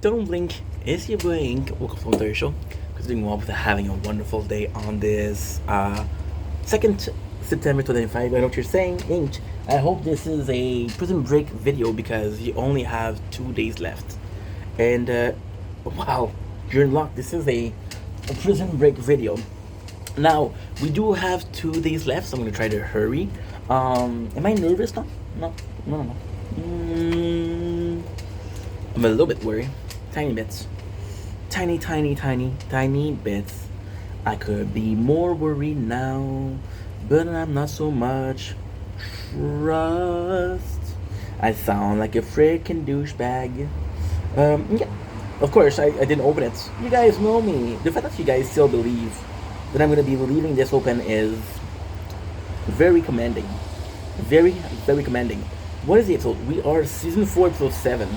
Don't blink. It's your boy Ink. Welcome to the show. Doing well with having a wonderful day on this 2nd September 2025. I know what you're saying, Ink. I hope this is a prison break video because you only have 2 days left. And wow, you're in luck. This is a prison break video. Now we do have 2 days left, so I'm gonna try to hurry. Am I nervous? No. I'm a little bit worried. Tiny bits. Tiny bits. I could be more worried now, but I'm not so much. Trust. I sound like a freaking douchebag. Yeah. Of course, I didn't open it. You guys know me. The fact that you guys still believe that I'm gonna be leaving this open is very commending. Very commending. What is the episode? We are season 4, episode 7.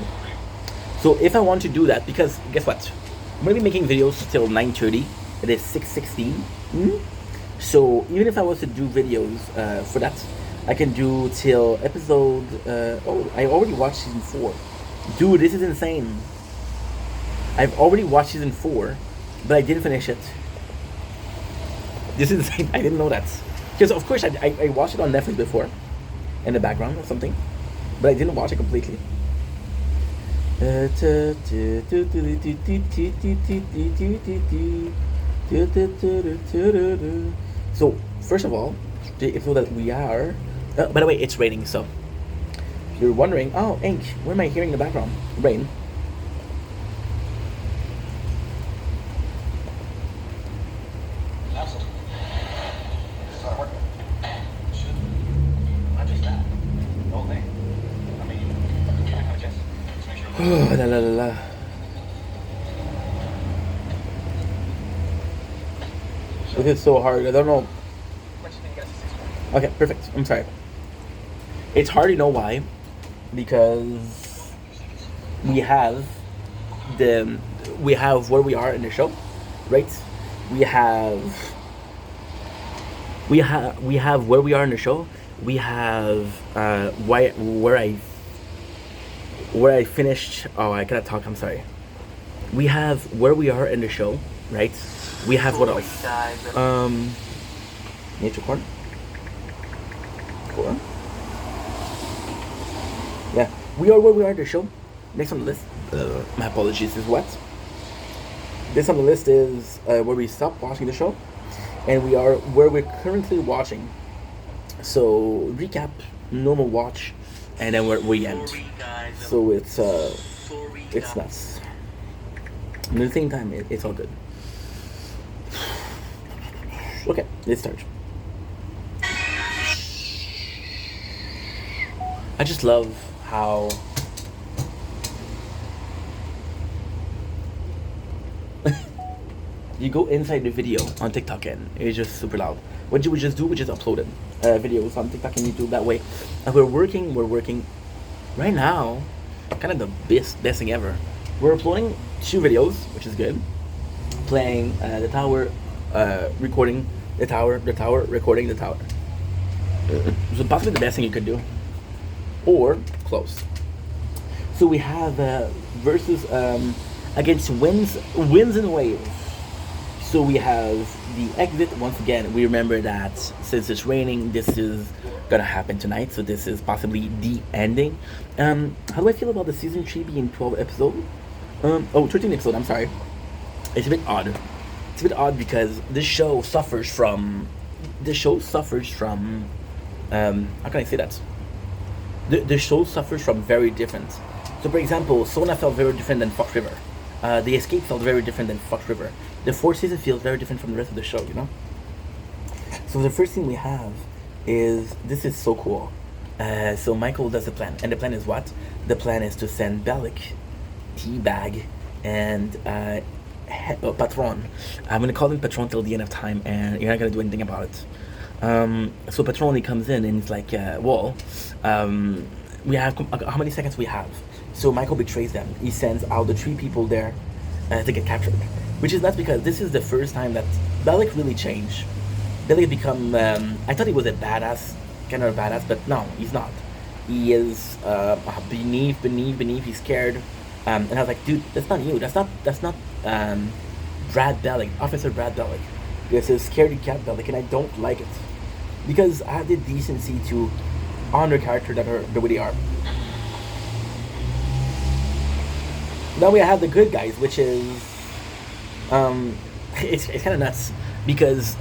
So if I want to do that, because guess what? I'm gonna be making videos till 9:30. It is 6:16. So even if I was to do videos for that, I can do till episode. I already watched season 4. Dude, this is insane. I've already watched season 4, but I didn't finish it. This is insane. I didn't know that. Because of course I watched it on Netflix before, in the background or something, but I didn't watch it completely. So first of all, the episode that we are. By the way, it's raining. So if you're wondering, oh, Ink, what am I hearing in the background? Rain. La. This is so hard. I don't know. Okay, perfect. I'm sorry. It's hard to know why, because we have where we are in the show, right? We have where we are in the show. We have where I finished. Oh, I cannot talk. I'm sorry. We have where we are in the show, right? We have what else? Nature corn. Cool. Yeah, we are where we are in the show. Next on the list. My apologies. Is what? This on the list is where we stopped watching the show, and we are where we're currently watching. So recap, normal watch, and then where we end. So it's nuts. And at the same time, it's all good. Okay, let's start. I just love how you go inside the video on TikTok and it's just super loud. What you would just do, we just upload it, videos on TikTok and YouTube that way. And we're working right now, kind of the best thing ever. We're uploading 2 videos, which is good. Playing the tower, recording the tower, recording the tower. So possibly the best thing you could do, or close. So we have versus against winds and waves. So we have the exit. Once again, we remember that since it's raining, this is gonna happen tonight. So this is possibly the ending. How do I feel about the season 3 being 12 episodes? 13 episodes. I'm sorry. It's a bit odd. It's a bit odd because this show suffers from. How can I say that? The show suffers from very different. So for example, Sona felt very different than Fox River. The Escape felt very different than Fox River. The 4th season feels very different from the rest of the show, you know? So the first thing we have is, this is so cool. So Michael does the plan. And the plan is what? The plan is to send Bellic, Teabag, and Patron. I'm going to call him Patron till the end of time, and you're not going to do anything about it. So Patron, he comes in and it's like, we have, how many seconds we have? So Michael betrays them. He sends out the 3 people there to get captured. Which is nuts because this is the first time that Bellic really changed. Bellic become, I thought he was a badass, kind of a badass, but no, he's not. He is beneath, he's scared. And I was like, dude, that's not you. That's not Brad Bellick, Officer Brad Bellick. This is Scaredy Cat Bellick, and I don't like it because I have the decency to honor character that are the way they are. Now we have the good guys, which is it's kind of nuts because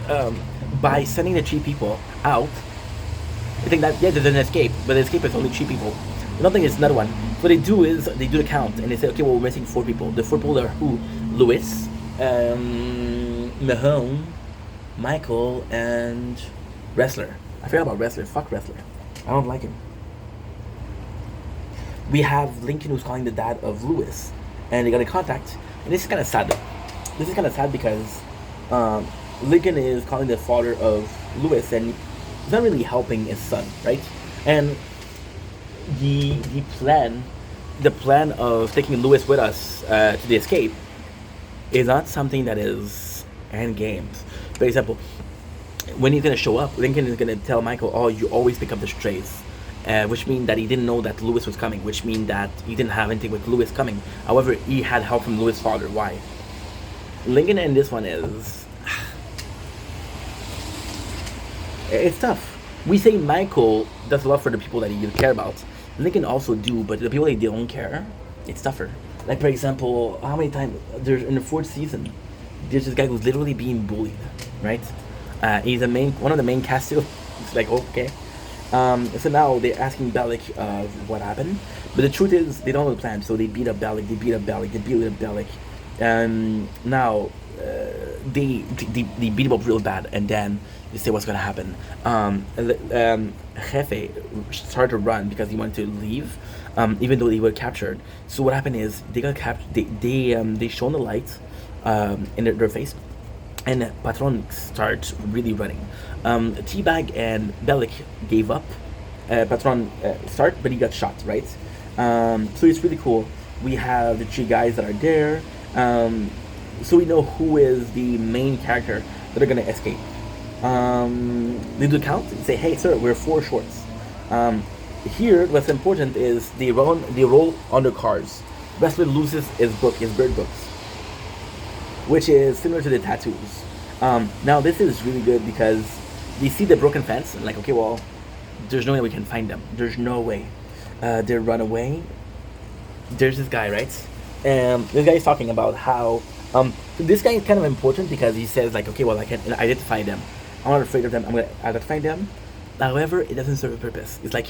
by sending the three people out, I think that yeah, there's an escape, but the escape is only three people. Another thing is another one. What they do is they do the count and they say, okay, well we're missing four people. The four people are who? Lewis, Mahone, Michael, and Wrestler. I forgot about Wrestler. Fuck Wrestler. I don't like him. We have Lincoln who's calling the dad of Lewis, and they got in contact. And this is kind of sad. This is kind of sad because Lincoln is calling the father of Lewis, and he's not really helping his son, right? And the plan of taking Lewis with us to the escape is not something that is end games. For example, when he's gonna show up, Lincoln is gonna tell Michael, "Oh, you always pick up the strays," which means that he didn't know that Lewis was coming. Which means that he didn't have anything with Lewis coming. However, he had help from Lewis' father. Why? Lincoln in this one is it's tough. We say Michael does a lot for the people that he care about. Lincoln also do, but the people that they don't care, it's tougher. Like for example, how many times there's in the fourth season, there's this guy who's literally being bullied, right? He's one of the main cast too. It's like okay. So now they're asking Bellick what happened, but the truth is they don't know the plan. So they beat up Bellick, they beat up Bellick, and now they beat him up real bad, and then they say what's gonna happen. Jefe started to run because he wanted to leave, even though they were captured. So what happened is they got captured. They shone the light in their face, and Patron starts really running. Teabag and Bellick gave up. Patron start, but he got shot, right? So it's really cool. We have the three guys that are there. So we know who is the main character that are gonna escape. They do the count and say, "Hey, sir, we're four shorts." Here, what's important is they roll on the cars. Wrestler loses his bird books, which is similar to the tattoos. Now this is really good because they see the broken fence and like, okay, well, there's no way we can find them. There's no way. They run away. There's this guy, right? This guy is talking about how this guy is kind of important because he says like, okay, well, I can identify them. I'm not afraid of them. I'm gonna identify them. However, it doesn't serve a purpose. It's like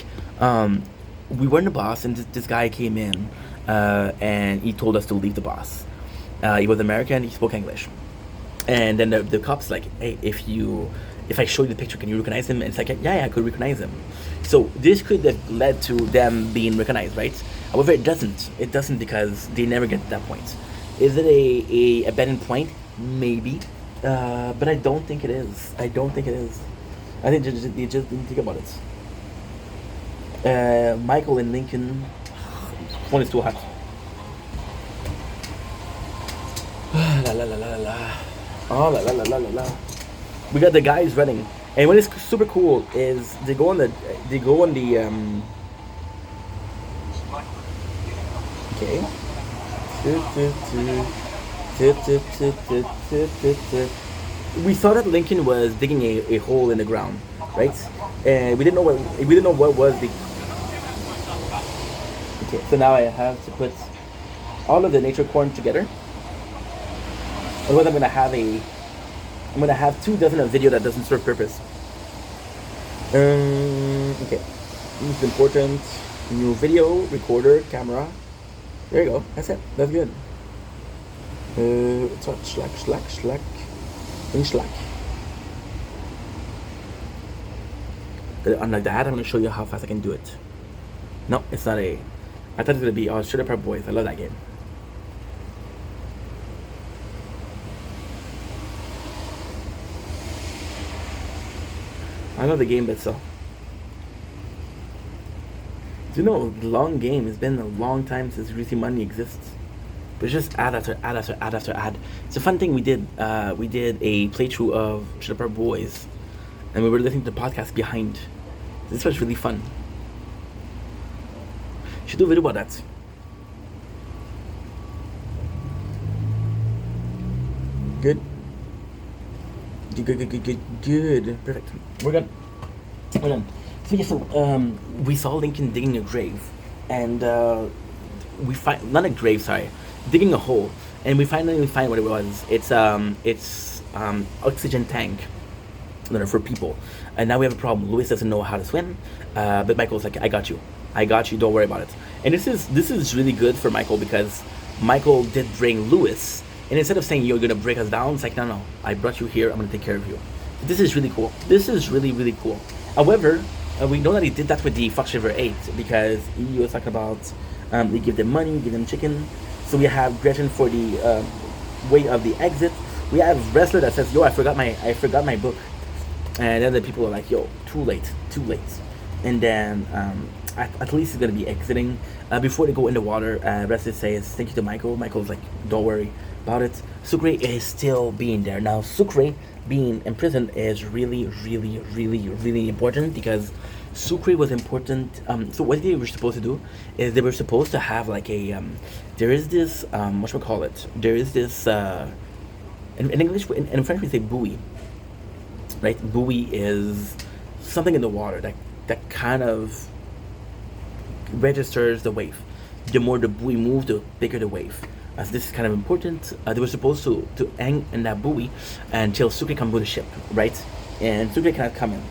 we were in the boss, and this guy came in and he told us to leave the boss. He was American. He spoke English, and then the cops like, hey, if I show you the picture, can you recognize him? And it's like, yeah, I could recognize him. So this could have led to them being recognized, right? However, it doesn't. It doesn't because they never get to that point. Is it a abandoned point? Maybe. But I don't think it is. I think you just didn't think about it. Michael and Lincoln. One is too hot. La la la la la. Oh la la la la la la. We got the guys running, and what is super cool is they go on the okay. We saw that Lincoln was digging a hole in the ground, right? And we didn't know what was the. Okay, so now I have to put all of the nature corn together. Otherwise, I'm gonna have 2 dozen of video that doesn't serve purpose. Okay, this is important. New video recorder camera. There you go. That's it. That's good. It's what? Slack. In Slack. Unlike that, I'm gonna show you how fast I can do it. No, it's not a. I thought it was gonna be Sugar Prep Boys. I love that game. I love the game, but so. Do you know, long game? It's been a long time since Greasy Money exists. But it's just ad after ad. It's a fun thing we did. We did a playthrough of Sugar Prep Boys, and we were listening to the podcast behind. This was really fun. Should do a video about that. Good. Good. Perfect. We're good. We're done. So yeah, we saw Lincoln digging a grave, and we find not a grave, sorry, digging a hole, and we finally find what it was. It's oxygen tank, for people. And now we have a problem. Lewis doesn't know how to swim, but Michael's like, I got you. Don't worry about it. And this is really good for Michael because Michael did bring Lewis, and instead of saying you're gonna break us down, it's like no, I brought you here. I'm gonna take care of you. This is really cool. This is really cool. However, we know that he did that with the Fox River 8 because he was talking about they give them money, give them chicken. So we have Gretchen for the way of the exit. We have wrestler that says, "Yo, I forgot my book," and then the people are like, "Yo, too late." And then at least he's gonna be exiting before they go in the water. Wrestler says, "Thank you to Michael." Michael's like, "Don't worry about it." Sucre is still being there now. Sucre being in prison is really important because Sucre was important. So what they were supposed to do is they were supposed to have like a there is this what should we call it? There is this in English, in French we say buoy, right? Buoy is something in the water that kind of registers the wave. The more the buoy moves, the bigger the wave. As this is kind of important, they were supposed to hang in that buoy until Sucre comes with the ship, right? And Sucre cannot come in.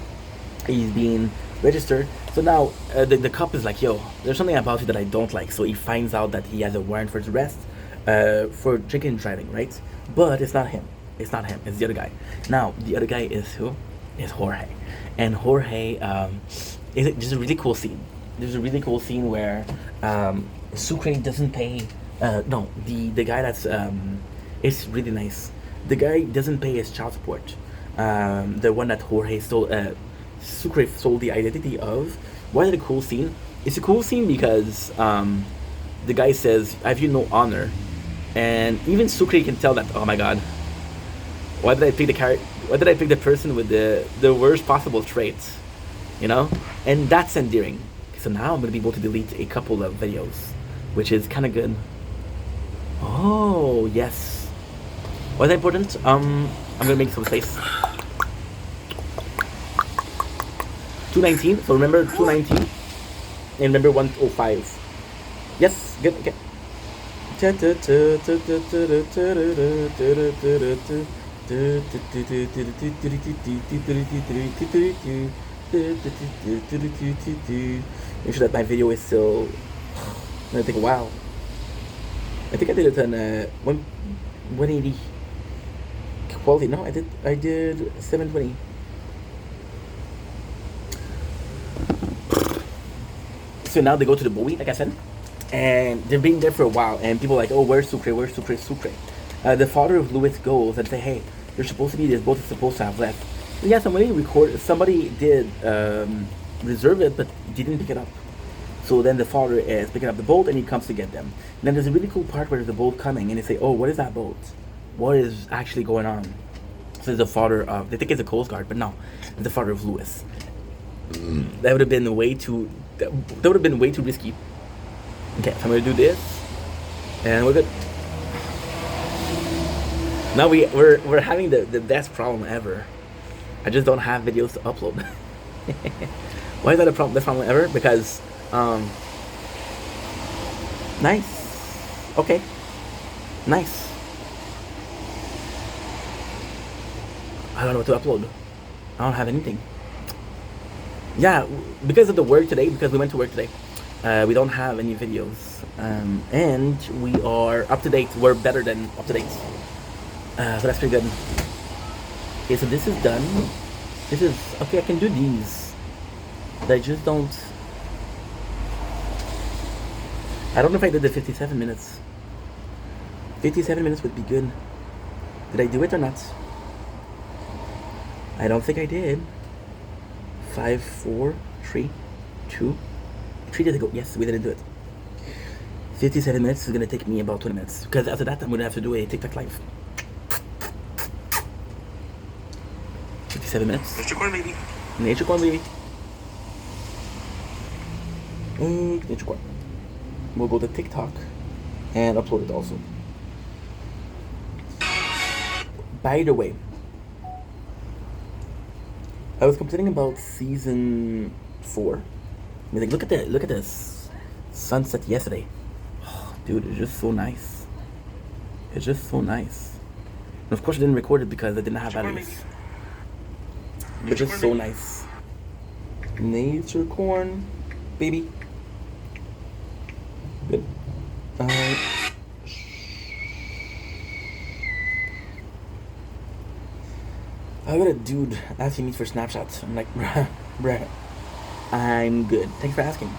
He's being registered. So now the cop is like, yo, there's something about you that I don't like. So he finds out that he has a warrant for his arrest for drinking and driving, right? But it's not him. It's the other guy. Now, the other guy is who? Is Jorge. And Jorge is just a really cool scene. There's a really cool scene where Sucre doesn't pay. No, the guy that's it's really nice. The guy doesn't pay his child support. The one that Jorge stole, Sucre stole the identity of. Why is it a cool scene? It's a cool scene because the guy says, "I have you no honor," and even Sucre can tell that. Oh my God, why did I pick Why did I pick the person with the worst possible traits? You know, and that's endearing. So now I'm gonna be able to delete a couple of videos, which is kind of good. Oh yes. What's important? I'm gonna make some space. 219. So remember 219, and remember 105. Yes. Good. Okay. Make sure that my video is still. I think wow. I think I did it on 180 quality. No, I did 720. So now they go to the buoy, like I said, and they're being there for a while. And people are like, "Oh, where's Sucre? The father of Lewis goes and say, "Hey, there's supposed to be this boat is supposed to have left." But yeah, somebody did reserve it, but didn't pick it up. So then the father is picking up the boat and he comes to get them. And then there's a really cool part where there's a boat coming and they say, "Oh, what is that boat? What is actually going on?" So it's the father of, they think it's a Coast Guard, but no, it's the father of Lewis. That would have been that would have been way too risky. Okay, so I'm gonna do this, and we're good. Now we're having the best problem ever. I just don't have videos to upload. Why is that the best problem ever? Because nice. Okay. Nice. I don't know what to upload. I don't have anything. Yeah, because of the work today, because we went to work today, we don't have any videos. And we are up to date. We're better than up to date. So that's pretty good. Okay, so this is done. This is, okay, I can do these. But I just don't. I don't know if I did the 57 minutes. 57 minutes would be good. Did I do it or not? I don't think I did. 5, 4, 3, 2. 3 days ago. Yes, we didn't do it. 57 minutes is gonna take me about 20 minutes. Because after that, I'm gonna have to do a TikTok live. 57 minutes. Nature corn, baby. Nature corn, baby. Nature corn. We'll go to TikTok and upload it also. By the way, I was complaining about season 4. I mean, like, look at this sunset yesterday. Oh, dude, it's just so nice. It's just so nice. And of course, I didn't record it because I didn't have batteries. But just so nice. Nature corn, baby. Good. I got a dude asking me for Snapchats. I'm like, bruh, I'm good. Thanks for asking.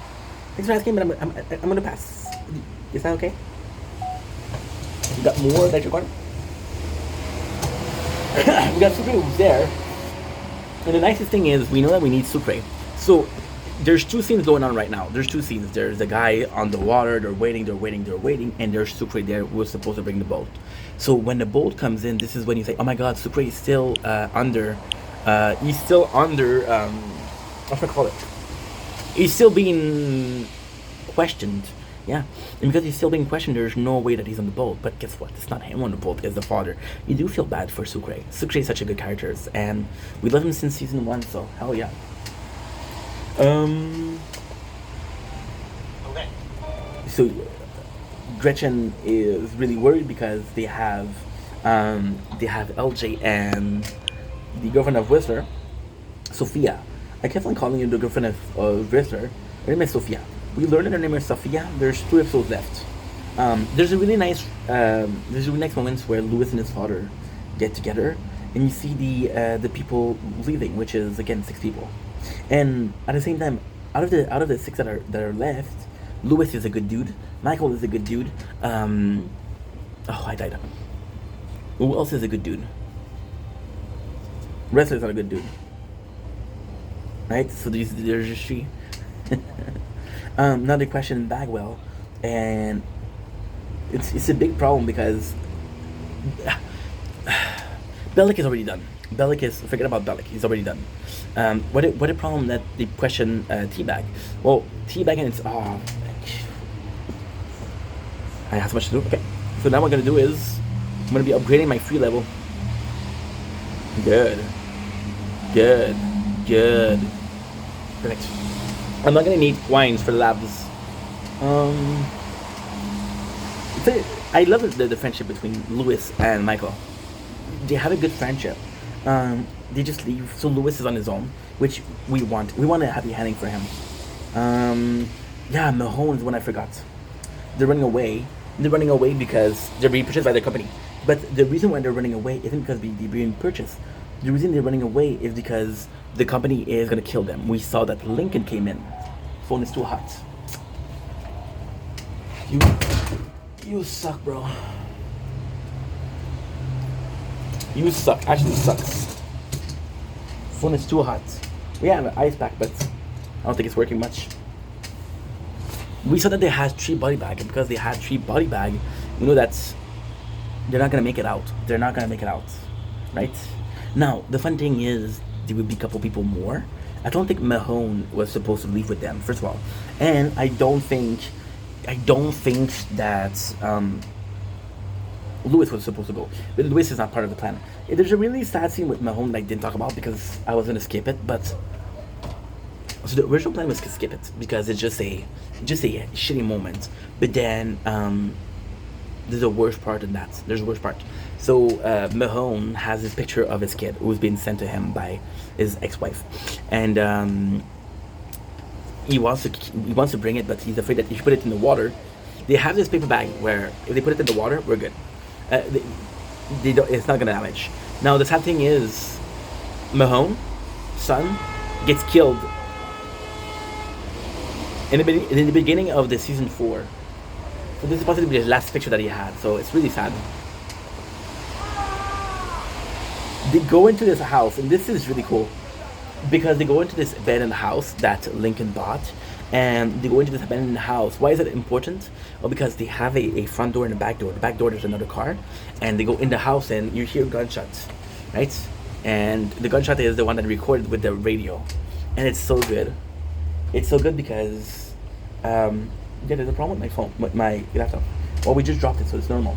Thanks for asking, but I'm gonna pass. Is that okay? We got more nature corn. We got sucre there. And the nicest thing is, we know that we need sucre. So, there's two scenes going on right now. There's two scenes. There's the guy on the water, they're waiting, and there's Sucre there who was supposed to bring the boat. So when the boat comes in, this is when you say, oh my god, Sucre is still he's still under, what should I call it? He's still being questioned. Yeah, and because he's still being questioned, there's no way that he's on the boat. But guess what? It's not him on the boat, it's the father. You do feel bad for Sucre. Sucre is such a good character, and we love him since season 1, so hell yeah. Okay. So Gretchen is really worried because they have LJ and the girlfriend of Whistler, Sophia. I kept on calling her the girlfriend of Whistler. Her name is Sophia. We learned that her name is Sophia. There's 2 episodes left. There's a really nice moments where Louis and his father get together, and you see the people leaving, which is again 6 people. And at the same time, out of the 6 that are left, Louis is a good dude. Michael is a good dude. I died. Who else is a good dude? Wrestler's not a good dude, right? So there's just 3. Now they question Bagwell, and it's a big problem because Bellic is already done. Forget about Bellic. He's already done. What a problem that they question Teabag. Well, Teabag and it's I have so much to do. Okay, so now what I'm gonna do is I'm gonna be upgrading my free level. Good. Perfect. I'm not gonna need wines for the labs. I love the friendship between Louis and Michael. They have a good friendship. They just leave. So Louis is on his own, which we want. We want a happy ending for him. Mahone is one I forgot. They're running away. They're running away because they're being purchased by their company. But the reason why they're running away isn't because they're being purchased. The reason they're running away is because the company is gonna kill them. We saw that Lincoln came in. Phone is too hot. You suck, bro. You suck. Actually sucks. Phone is too hot. We have an ice pack, but I don't think it's working much. We saw that they had 3 body bag, and because they had 3 body bag, you know that they're not gonna make it out. They're not gonna make it out, right? Now the fun thing is there would be a couple people more. I don't think Mahone was supposed to leave with them, first of all, and I don't think that Louis was supposed to go. But Louis is not part of the plan. There's a really sad scene with Mahone that I didn't talk about because I was gonna skip it, but so the original plan was to skip it because it's just a shitty moment. But then there's a worse part than that. There's a worse part. So Mahone has this picture of his kid who's been sent to him by his ex-wife, and he wants to bring it, but he's afraid that if you put it in the water, they have this paper bag where if they put it in the water, we're good. They don't, it's not gonna damage. Now the sad thing is, Mahone, son, gets killed in the beginning of the season 4. So this is possibly the last picture that he had. So it's really sad. They go into this house, and this is really cool because they go into this abandoned house that Lincoln bought, and they go into this abandoned house. Why is it important? Well, because they have a front door and a back door. The back door there's another car, and they go in the house, and you hear gunshots, right? And the gunshot is the one that recorded with the radio, and it's so good. It's so good because there's a problem with my phone, with my laptop. Well, we just dropped it, so it's normal.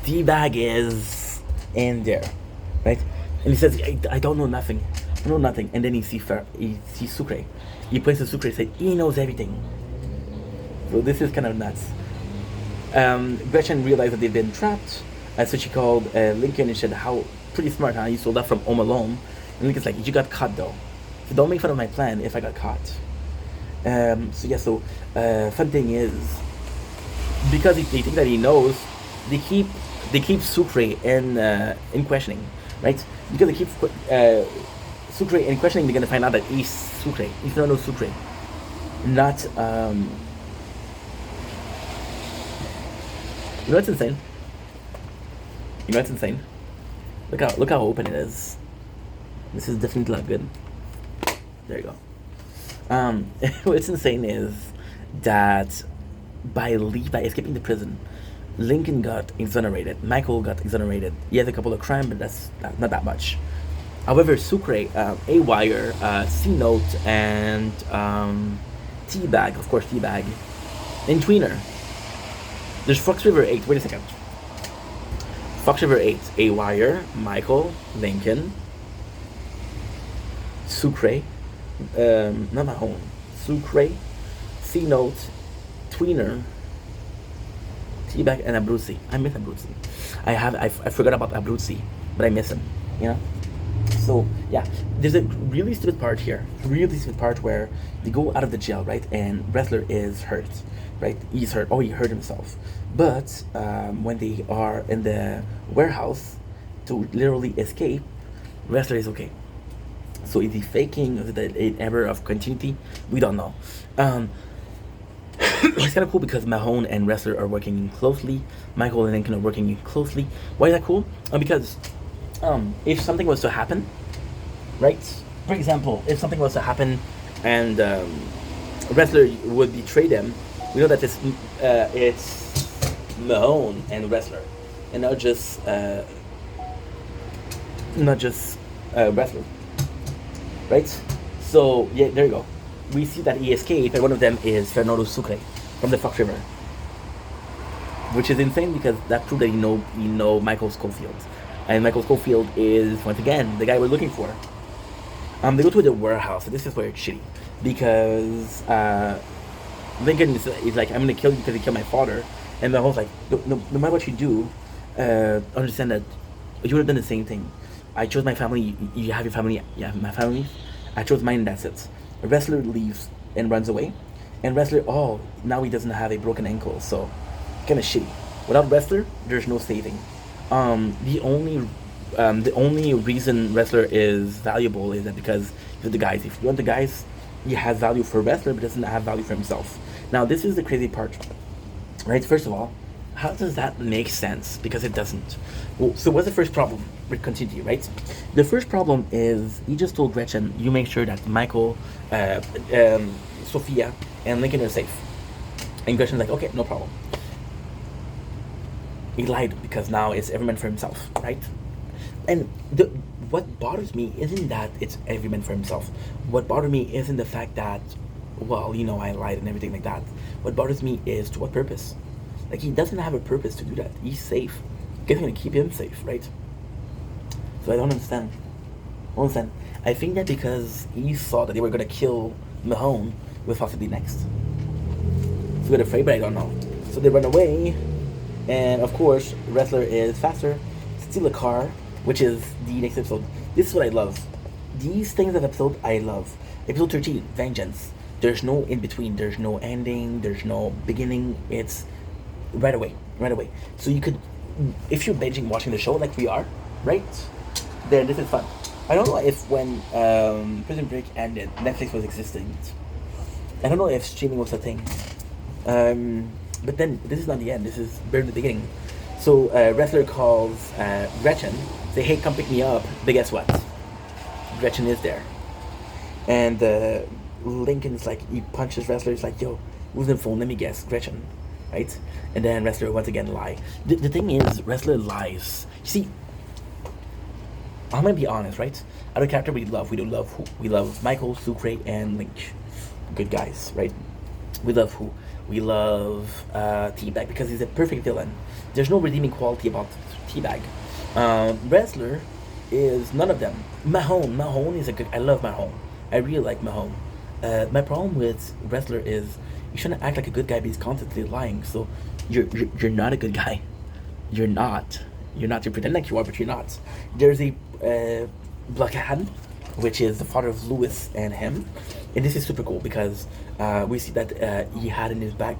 D-Bag is in there, right? And he says, I don't know nothing. I know nothing. And then he sees Sucre. He points to Sucre and says, he knows everything. So this is kind of nuts. Gretchen realized that they've been trapped. So she called Lincoln and said, how pretty smart, huh? You sold that from Home Alone. And Lincoln's like, you got caught though. So don't make fun of my plan if I got caught. Fun thing is, because they think that he knows, they keep Sucre in questioning, right? Because they keep Sucre in questioning, they're gonna find out that he's Sucre. He's not no Sucre, not You know what's insane? You know what's insane? Look how open it is. This is definitely not good. There you go. What's insane is that by escaping the prison, Lincoln got exonerated. Michael got exonerated. He has a couple of crimes, but that's not that much. However, Sucre, A-Wire, C-Note, and T-Bag, of course, T-Bag, and Tweener. There's Fox River 8. Wait a second. Fox River 8, A-Wire, Michael, Lincoln, Sucre, not my own, Sucre, C-Note, Tweener, T-Bag, and Abruzzi. I miss Abruzzi. I forgot about Abruzzi, but I miss him, you know? So, yeah, there's a really stupid part here. Really stupid part where they go out of the jail, right? And Wrestler is hurt, right? He's hurt. Oh, he hurt himself. But when they are in the warehouse to literally escape, Wrestler is okay. So is he faking? Is it an error of continuity? We don't know. It's kind of cool because Mahone and Wrestler are working closely. Michael and Lincoln are working closely. Why is that cool? Because if something was to happen, right? For example, if something was to happen and Wrestler would betray them, we know that it's Mahone and Wrestler, and not just Wrestler, right? So yeah, there you go. We see that he escaped, and one of them is Fernando Sucre from the Fox River, which is insane because that proved that you know Michael Schofield, and Michael Schofield is once again the guy we're looking for. They go to the warehouse, and this is where it's shitty because Lincoln is like, I'm gonna kill you because you killed my father, and the host like, no matter what you do, understand that you would have done the same thing. I chose my family. You have your family. You have my family. I chose mine. And that's it. A Wrestler leaves and runs away, and Wrestler, now he doesn't have a broken ankle, so kind of shitty. Without Wrestler, there's no saving. The only reason Wrestler is valuable is that because he's the guys. If you want the guys, he has value for Wrestler, but doesn't have value for himself. Now, this is the crazy part, right? First of all, how does that make sense? Because it doesn't. Well, so what's the first problem with continuity, right? The first problem is he just told Gretchen, you make sure that Michael, Sophia, and Lincoln are safe. And Gretchen's like, okay, no problem. He lied because now it's every man for himself, right? And what bothers me isn't that it's every man for himself. What bothers me isn't the fact that, I lied and everything like that. What bothers me is to what purpose? Like, he doesn't have a purpose to do that. He's safe. Guess gonna keep him safe, right? So I don't understand. I think that because he saw that they were gonna kill Mahone, was possibly next. So they're afraid, but I don't know. So they run away, and of course, Wrestler is faster, steal a car, which is the next episode. This is what I love. These things of episode, I love. Episode 13, Vengeance. There's no in between. There's no ending. There's no beginning. It's right away. So you could, if you're binging watching the show like we are, right? Then this is fun. I don't know if when Prison Break ended, Netflix was existing. I don't know if streaming was a thing. But then this is not the end. This is barely the beginning. So Wrestler calls Gretchen, say, hey, come pick me up. But guess what? Gretchen is there. And Lincoln's like, he punches Wrestler. He's like, yo, who's on the phone? Let me guess. Gretchen. Right? And then Wrestler once again lie. The thing is, Wrestler lies. You see, I'm gonna be honest, right? Other character we love. We love Michael, Sucre, and Lynch. Good guys, right? We love who? We love Teabag because he's a perfect villain. There's no redeeming quality about Teabag. Wrestler is none of them. Mahone is a good. I love Mahone. I really like Mahone. My problem with Wrestler is you shouldn't act like a good guy, but he's constantly lying. So you're not a good guy. You're not. You're not. You pretend like you are, but you're not. There's a Blackhead, which is the father of Lewis and him, and this is super cool because we see that he had in his back,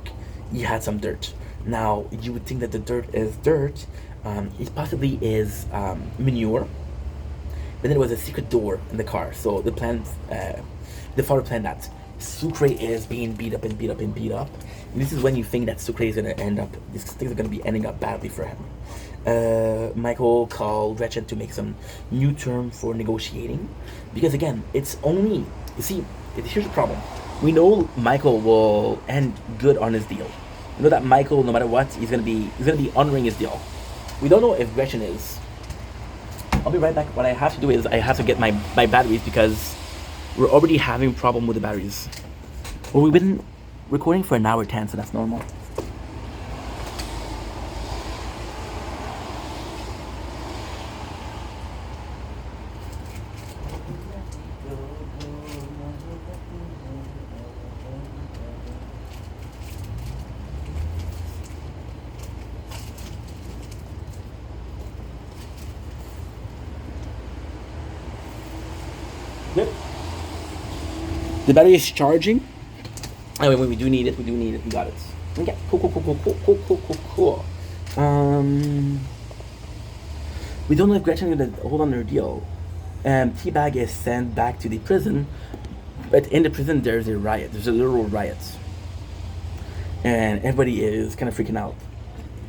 he had some dirt. Now you would think that the dirt is dirt. It possibly is manure, but then there was a secret door in the car. So the father planned that. Sucre is being beat up and beat up and beat up. And this is when you think that Sucre is going to end up, these things are going to be ending up badly for him. Michael called Gretchen to make some new term for negotiating. Because again, it's only, you see, here's the problem. We know Michael will end good on his deal. We know that Michael, no matter what, he's gonna be honoring his deal. We don't know if Gretchen is. I'll be right back. What I have to do is I have to get my batteries because we're already having problem with the batteries. Well, we've been recording for 1:10, so that's normal. Yep. The battery is charging. I mean, we do need it. We got it. Okay. Cool. We don't know if Gretchen is gonna hold on to her deal. Teabag is sent back to the prison, but in the prison there's a riot. There's a literal riot, and everybody is kind of freaking out.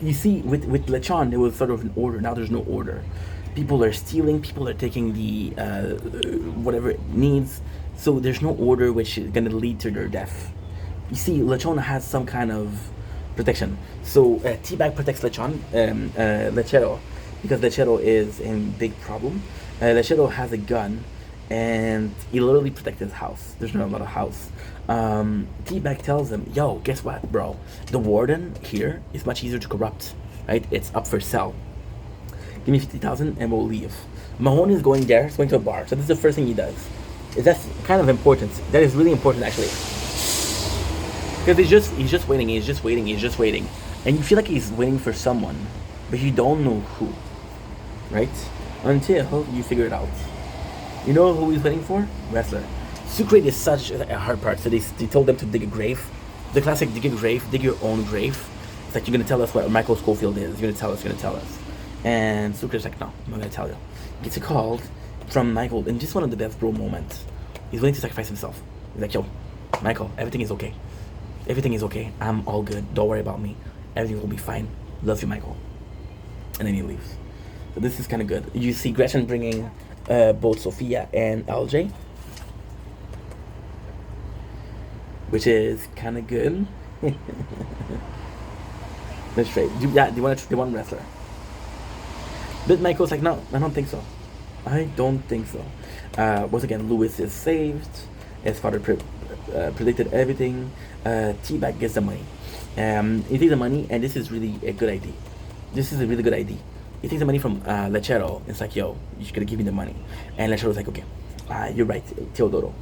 You see, with Lechon, there was sort of an order. Now there's no order. People are stealing. People are taking the whatever it needs. So there's no order, which is gonna lead to their death. You see, Lechon has some kind of protection. So Teabag protects Lechero, because Lechero is in big problem. Lechero has a gun, and he literally protects his house. There's not a lot of house. Teabag tells him, "Yo, guess what, bro? The warden here is much easier to corrupt. Right? It's up for sale. Give me 50,000 and we'll leave." Mahoney is going there. He's going to a bar. So this is the first thing he does. That's kind of important. That is really important, actually. Because he's just waiting, and you feel like he's waiting for someone, but you don't know who, right? Until you figure it out. You know who he's waiting for? Wrestler. Sucre is such a hard part. So they told them to dig a grave, the classic dig a grave, dig your own grave. It's like, you're gonna tell us what Michael Schofield is. You're gonna tell us. And Sucre's like, no, I'm not gonna tell you. Gets a call from Michael, and just one of the best bro moments. He's willing to sacrifice himself. He's like, yo, Michael, everything is okay. Everything is okay. I'm all good. Don't worry about me. Everything will be fine. Love you, Michael. And then he leaves. So this is kind of good. You see Gretchen bringing both Sophia and LJ, which is kind of good. Let's try. They want wrestler. But Michael's like, no, I don't think so. Once again, Lewis is saved. His father predicted everything. Teabag gets the money. He takes the money, and this is really a good idea. This is a really good idea. He takes the money from Lechero. It's like, yo, you're gonna give me the money. And Lechero's like, okay, you're right, Teodoro.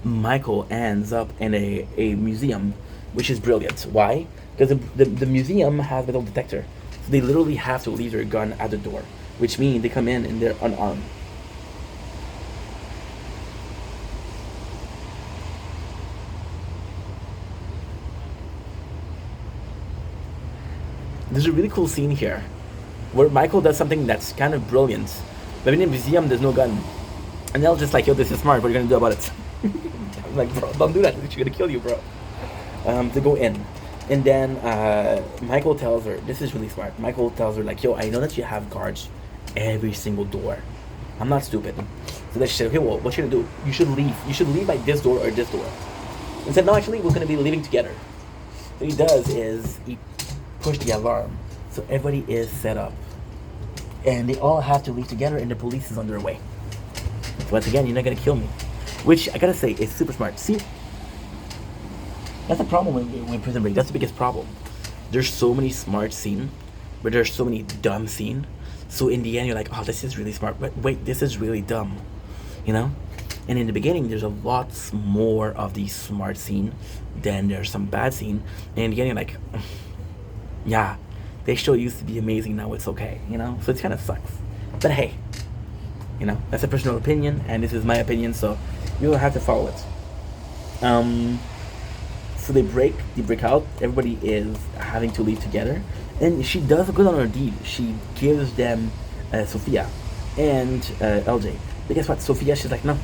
Michael ends up in a museum, which is brilliant. Why? Because the museum has metal detector. So they literally have to leave their gun at the door, which means they come in and they're unarmed. There's a really cool scene here where Michael does something that's kind of brilliant. But in the museum, there's no gun. And they're just like, yo, this is smart. What are you going to do about it? I'm like, bro, don't do that. She's going to kill you, bro. To go in. And then Michael tells her, this is really smart. Michael tells her, like, yo, I know that you have guards every single door. I'm not stupid. So then she said, okay, well, what you're going to do? You should leave. You should leave by this door or this door. And said, no, actually, we're going to be leaving together. What he does is he push the alarm, so everybody is set up, and they all have to leave together, and the police is on their way. Once again, you're not gonna kill me, which I gotta say is super smart. See, That's the problem with Prison Break. That's the biggest problem. There's so many smart scenes, but there's so many dumb scenes. So in the end, you're like, oh, this is really smart, but wait, this is really dumb, you know? And in the beginning, there's a lot more of these smart scene than there's some bad scene. And in the end, you're like, yeah, they show used to be amazing, now it's okay, you know? So it kind of sucks. But hey, you know, that's a personal opinion, and this is my opinion, so you'll have to follow it. So they break out. Everybody is having to leave together, and she does good on her deed. She gives them Sophia and LJ. But guess what? Sophia, she's like, no.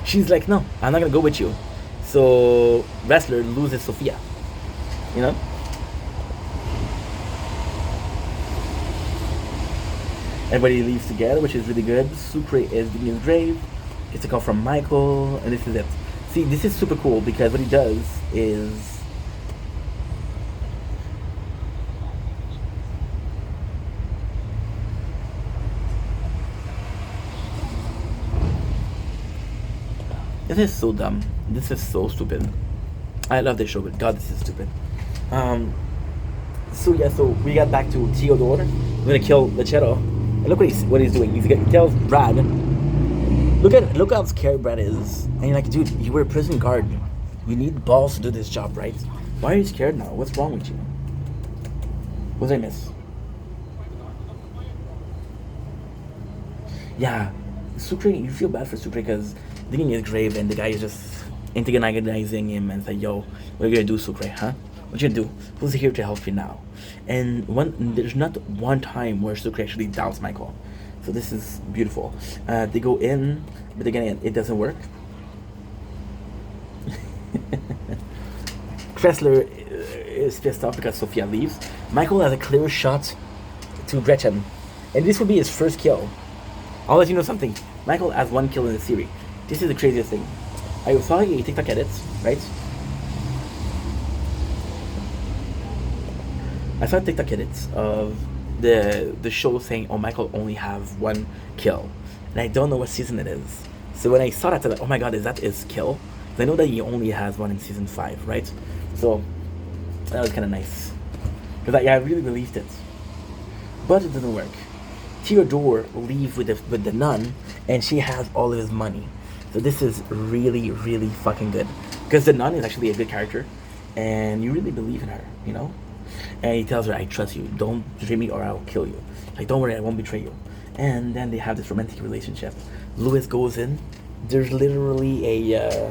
She's like, no, I'm not gonna go with you. So Wrestler loses Sophia. You know. Everybody leaves together, which is really good. Sucre is digging his grave. It's a call from Michael, and this is it. See, this is super cool because what he does is this is so dumb. This is so stupid. I love this show, but God, this is stupid. So we got back to Theodore. We're gonna kill Lechero. And look what he's doing. He tells Brad, look how scared Brad is. And you're like, dude, you were a prison guard. You need balls to do this job, right? Why are you scared now? What's wrong with you? What did I miss? Yeah, Sucre, you feel bad for Sucre because digging his grave and the guy is just antagonizing him and say, yo, what are you gonna do, Sucre, huh? What you gonna do? Who's here to help you now? And there's not one time where Sucre actually doubts Michael. So this is beautiful. They go in, but again, it doesn't work. Kressler is pissed off because Sophia leaves. Michael has a clear shot to Gretchen, and this will be his first kill. I'll let you know something. Michael has one kill in the series. This is the craziest thing. I saw a TikTok edit, right? I saw TikTok edits of the show saying, oh, Michael only have one kill. And I don't know what season it is. So when I saw that, I was like, oh my god, is that his kill? Because I know that he only has one in season 5, right? So that was kind of nice. Because I really believed it. But it doesn't work. Theodore leaves with the nun, and she has all of his money. So this is really, really fucking good. Because the nun is actually a good character, and you really believe in her, you know? And he tells her, I trust you. Don't betray me or I'll kill you. Like, don't worry, I won't betray you. And then they have this romantic relationship. Louis goes in. There's literally a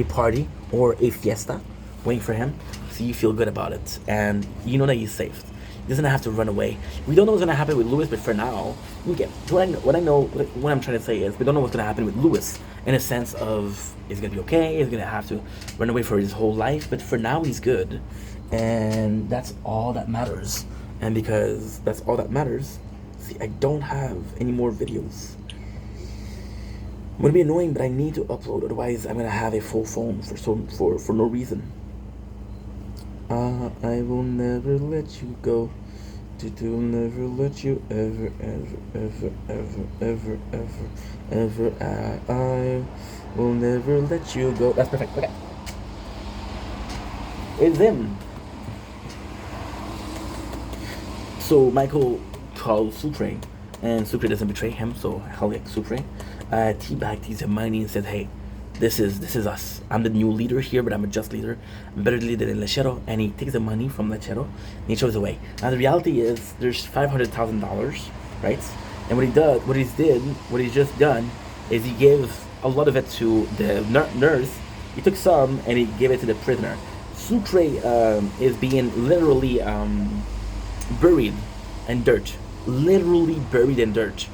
party or a fiesta waiting for him. So you feel good about it. And you know that he's safe. He doesn't have to run away. We don't know what's going to happen with Louis, but for now, what I'm trying to say is we don't know what's going to happen with Louis in a sense of is he going to be okay? Is he going to have to run away for his whole life? But for now, he's good. And that's all that matters. And because that's all that matters, see, I don't have any more videos. I'm gonna be annoying, but I need to upload, otherwise I'm gonna have a full phone for no reason. I will never let you go. Will never let you ever, ever, ever, ever, ever, ever. I will never let you go. That's perfect. Okay. It's him. So Michael calls Sucre, and Sucre doesn't betray him, so hell yeah, Sucre. Teabag takes the money and says, hey, this is us. I'm the new leader here, but I'm a just leader. I'm better leader than Lechero. And he takes the money from Lechero, and he shows away. Now the reality is there's $500,000, right? And what he's just done is he gave a lot of it to the nurse. He took some and he gave it to the prisoner. Sucre is being literally buried in dirt, literally buried in dirt,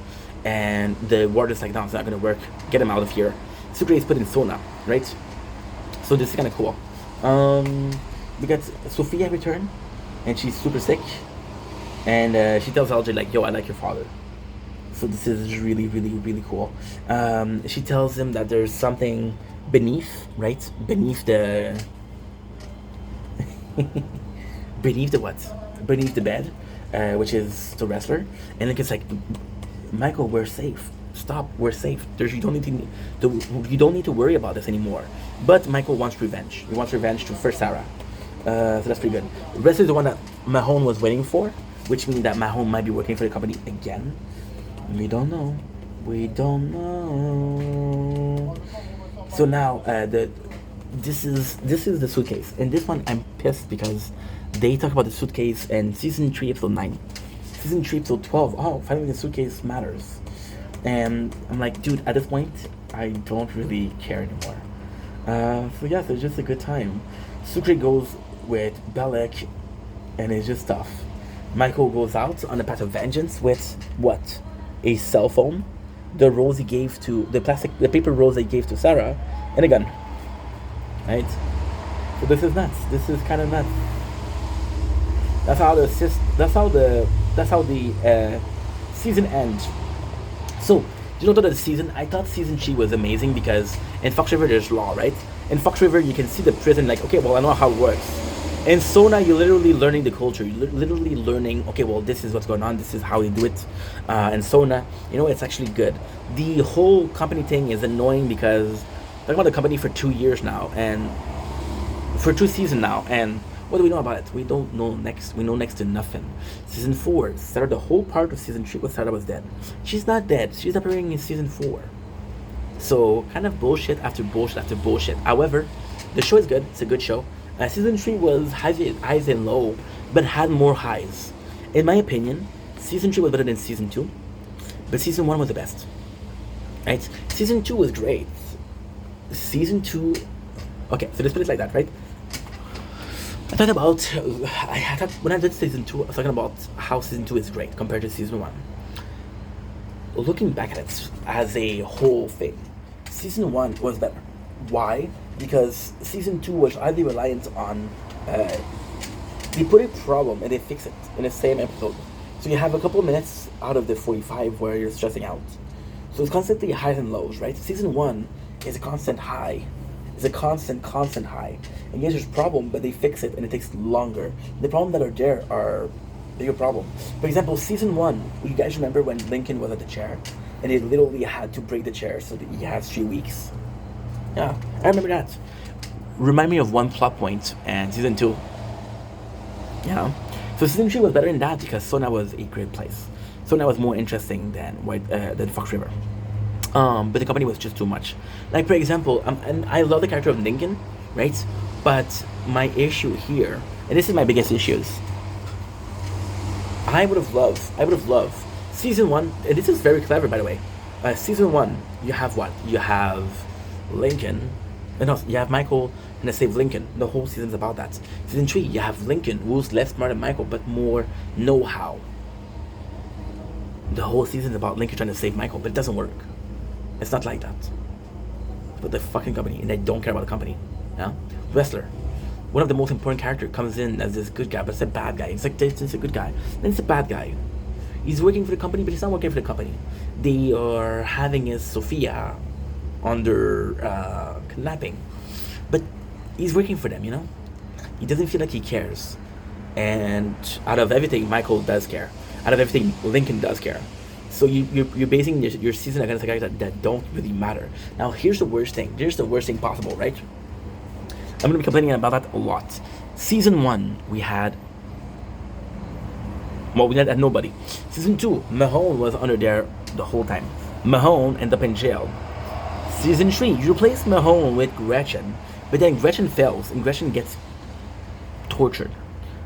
and the warden's like, no, it's not gonna work, get him out of here. Sucre is put in sauna, right? So this is kind of cool. We got Sophia return, and she's super sick, and she tells LJ like, yo, I like your father. So this is really, really, really cool. She tells him that there's something beneath, right? Beneath the beneath the what? Beneath the bed, which is the wrestler. And it's like, Michael, we're safe. stop. We're safe. You don't need you don't need to worry about this anymore. But Michael wants revenge. He wants revenge to first Sarah. So that's pretty good. The rest is the one that Mahone was waiting for, which means that Mahone might be working for the company again. We don't know. We don't know. So now this is the suitcase. And this one I'm pissed because they talk about the suitcase in season 3 episode 9. Season 3 episode 12. Oh, finally the suitcase matters. And I'm like, dude, at this point I don't really care anymore. So yeah, so it's just a good time. Sucre goes with Belek and it's just tough. Michael goes out on the path of vengeance with what? A cell phone, the rose he gave to the paper rose he gave to Sarah, and a gun. Right? So this is nuts. This is kind of nuts. That's how the season ends. So you know, the season, I thought season 3 was amazing because in Fox River there's law, right? In Fox River you can see the prison like, okay, well, I know how it works. And so now you're literally learning the culture. You're literally learning, okay, well, this is what's going on. This is how they do it. And so now, you know, it's actually good. The whole company thing is annoying because talking about the company for 2 years now and for 2 seasons now. And what do we know about it? We don't know we know next to nothing. Season 4, Sarah, the whole part of season 3 was Sarah was dead. She's not dead. She's appearing in season 4. So kind of bullshit after bullshit after bullshit. However, the show is good. It's a good show. Season 3 was highs and low, but had more highs. In my opinion, season 3 was better than season 2, but season 1 was the best. Right? Season 2 was great. Season 2, okay, so let's put it like that, right? I thought when I did season 2, I was talking about how season 2 is great compared to season 1. Looking back at it as a whole thing, season 1 was better. Why? Because season 2 was highly reliant on they put a problem and they fix it in the same episode. So you have a couple minutes out of the 45 where you're stressing out. So it's constantly highs and lows, right? Season 1 is a constant high. It's a constant high. And yes, there's a problem, but they fix it and it takes longer. The problems that are there are bigger problem. For example, season 1, you guys remember when Lincoln was at the chair and they literally had to break the chair so that he has 3 weeks? Yeah, I remember that. Remind me of one plot point and season 2. Yeah. So season 3 was better than that because Sona was a great place. Sona was more interesting than Fox River. But the company was just too much. Like, for example, and I love the character of Lincoln, right? But my issue here, and this is my biggest issues, I would have loved season 1, and this is very clever, by the way. Season 1, you have what? You have Lincoln, and no, you have Michael and they save Lincoln. The whole season's about that. Season 3, you have Lincoln, who's less smart than Michael, but more know-how. The whole season's about Lincoln trying to save Michael, but it doesn't work. It's not like that. But the fucking company, and they don't care about the company. Yeah? Wrestler, one of the most important characters, comes in as this good guy, but it's a bad guy. It's like, it's a good guy, then it's a bad guy. He's working for the company, but he's not working for the company. They are having his Sophia under kidnapping, but he's working for them, you know. He doesn't feel like he cares, and out of everything, Michael does care. Out of everything, Lincoln does care. So you're basing your season against a guy that don't really matter. Now here's the worst thing. Here's the worst thing possible, right? I'm gonna be complaining about that a lot. Season 1, we had nobody. Season 2, Mahone was under there the whole time. Mahone ended up in jail. Season 3, you replace Mahone with Gretchen, but then Gretchen fails and Gretchen gets tortured.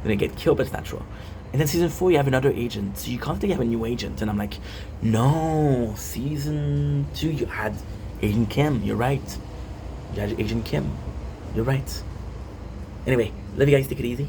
Then they get killed, but it's natural. And then season 4, you have another agent. So you constantly have a new agent. And I'm like, no, season 2, you had Agent Kim. You're right. You had Agent Kim. You're right. Anyway, love you guys. Take it easy.